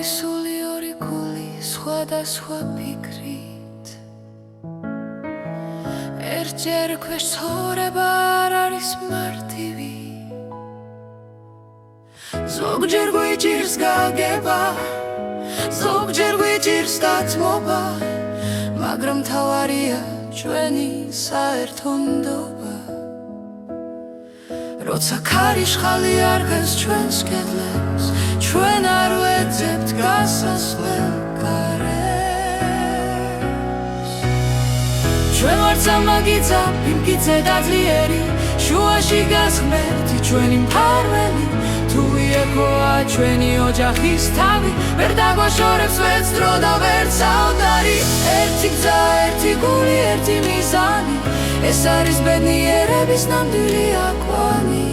ორი სული, ორი გული, სხვადასხვა ფიქრით. ერთჯერ ქვეშ ცხოვრება არ არის მარტივი. ზოგჯერ გვიჭირს გაგება, ზოგჯერ გვიჭირს დათმობა, მაგრამ მთავარია ჩვენი საერთონდობა. როცა ქარიშხალი არღეს ჩვენს კედლებს, ჩვენ არ ვეძებთ გასასვლელ კარებს. ჩვენ ვართ სამაგიცა, იმკიცე და ძლიერი, შუაში გას ღმერთი ჩვენი მფარველი. თუ იექოა ჩვენი ოჯახის თავი, ვერ დაგვაშორებს ვერც დრო და ვერც საუდარი. ერთი გზა, ერთი გული, ერთი მიზანი, ეს არის ბედნიერების ნამდვილი აკვანი.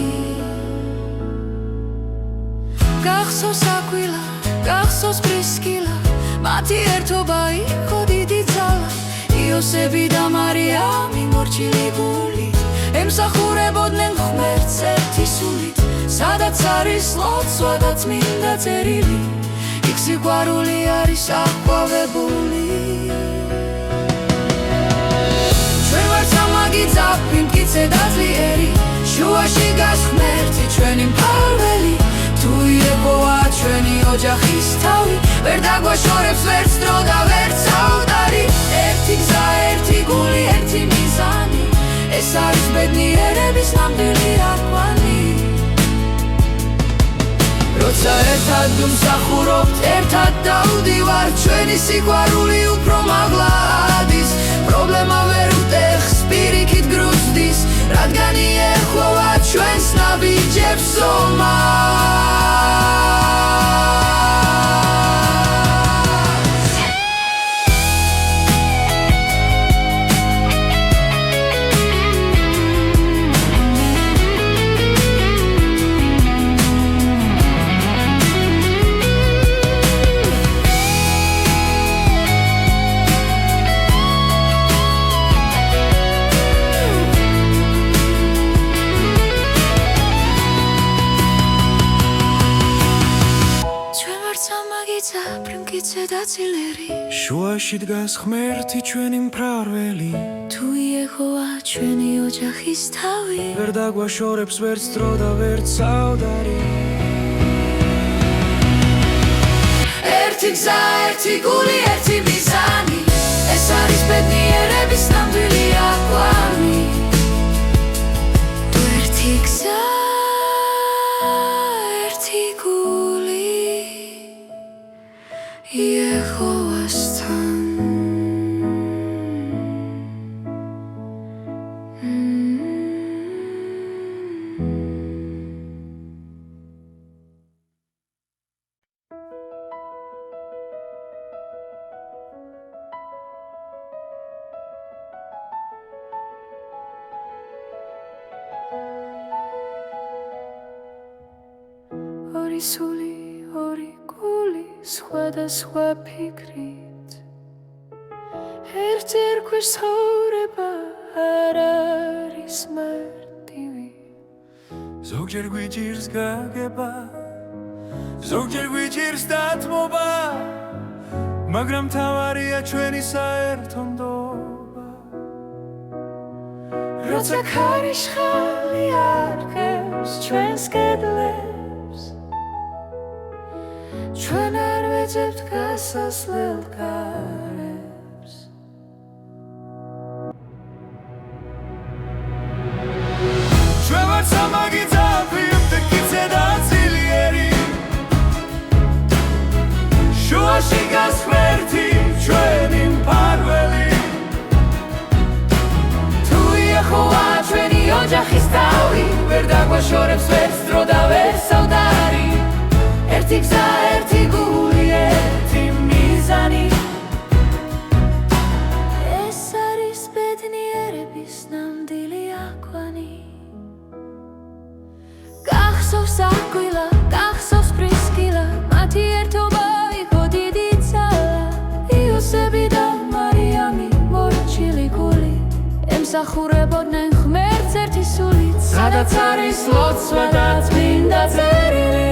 გახსოვს აკვილა, გახსოვს პრისკილა, მათი ერთობა იყო დიდი ძალა. იოსები და მარიამი მორჩილი გულით ემსახურებოდნენ ღმერთს ერთი სულით. სადაც არის ლოცვა და წმინდა წერილი, იქ სიყვარული არის აყვავებული. ჩვენ ვართ სამაგიცა, იმკიცე და ძლიერი, შუაში გას ღმერთი ჩვენი მფარველი. თუ იექოა ჩვენი ოჯახის თავი, ვერ დაგვაშორებს ვერც დრო და ვერც საუდარი. ერთი გზა, ერთი გული, ერთი მიზანი, ეს არის ბედნიერების ნამდვილი აკვანი. როცა ერთად ვიმსახურობთ, ერთად დავდივართ, ჩვენი სიყვარული უფრო მაღლა ადის. პრობლემა ვერ უტეხს, პირიქით გრუზდის, რადგან იეჰოვა ჩვენს ნაბიჯებს შუაში დგას ღმერთი ჩვენი მფარველი. თუ იეჰოვა ჩვენი ოჯახის თავი, ვერ დაგვაშორებს ვერც დრო და ვერც საუდარი. ერთი გზა, ერთი გული, ერთი მიზანი, ეს არის ბედნიერების ნამდვილი აკვანი. თუ ერთი გზა, ერთი გული, იეჰოვასთან. ორი სული, ორი გული, სხვადასხვა ფიქრით. ერთჯერ ქვეშ ცხოვრება არ არის მარტივი. ზოგჯერ გვიჭირს გაგება, ზოგჯერ გვიჭირს დათმობა, მაგრამ მთავარია ჩვენი საერთონდობა. როცა ქარიშხალი არღებს ჩვენს კედლებს, ჩვენ არ ვეძებთ გასასვლელ კარებს. ჩვენ ვართ სამაგიცა, იმკიცე და ძლიერი, შუაში გას ღმერთი ჩვენი მფარველი. თუ იეჰოვა ჩვენი ოჯახის თავი, ვერ დაგვაშორებს ვერც დრო და ვერც საუდარი. ერთი გზა, ერთი გული, ერთი მიზანი, ეს არის ბედნიერების ნამდვილი აკვანი. გახსოვს აკვილა, გახსოვს პრისკილა, მათი ერთობა იყო დიდი ძალა. იოსები და მარიამი მორჩილი გული ემსახურებოდნენ ღმერთს ერთი სულით. სადაც არის ლოცვა და წმინდა წერილი,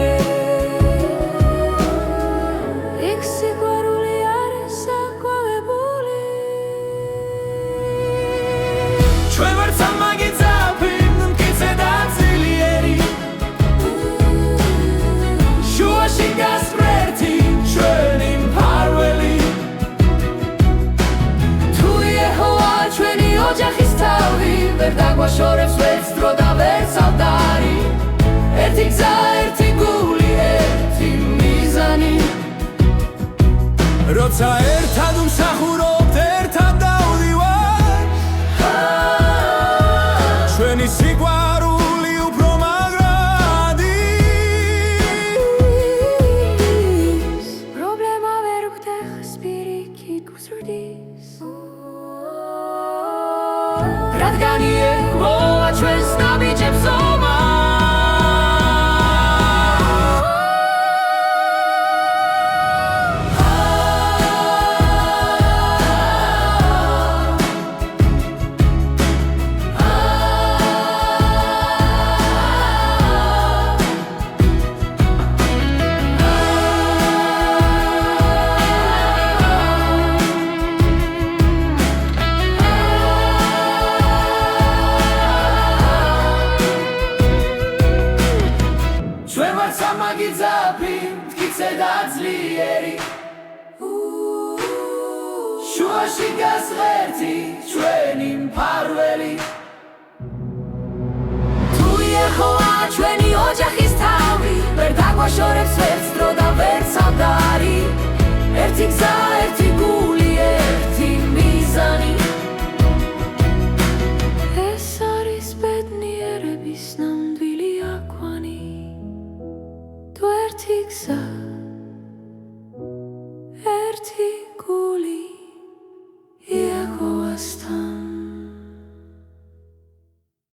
როცა ერთად ვსახურობთ, ერთად დავდივართ ჩვენი სიყვარული უფრო მაგრად ის პრობლემა ვერ გვდეხს პირიქით გვზრდის რადგან იეკმოვა ჩვენს ნაბიჯებს ომა სამაგიძაფი მტკიცე და ძლიერი შუაში დგას ღერთი ჩვენი მფარველი თუ იეხოვა ჩვენი ოჯახის თავი ვერ დაგვაშორებს ვერც დრო და ვერც ავდარი ერთი გზა ერთი გული ერთი მიზანი ეს არის ბედნიერების ნამდვილი აკვანი თუ ერთი გზა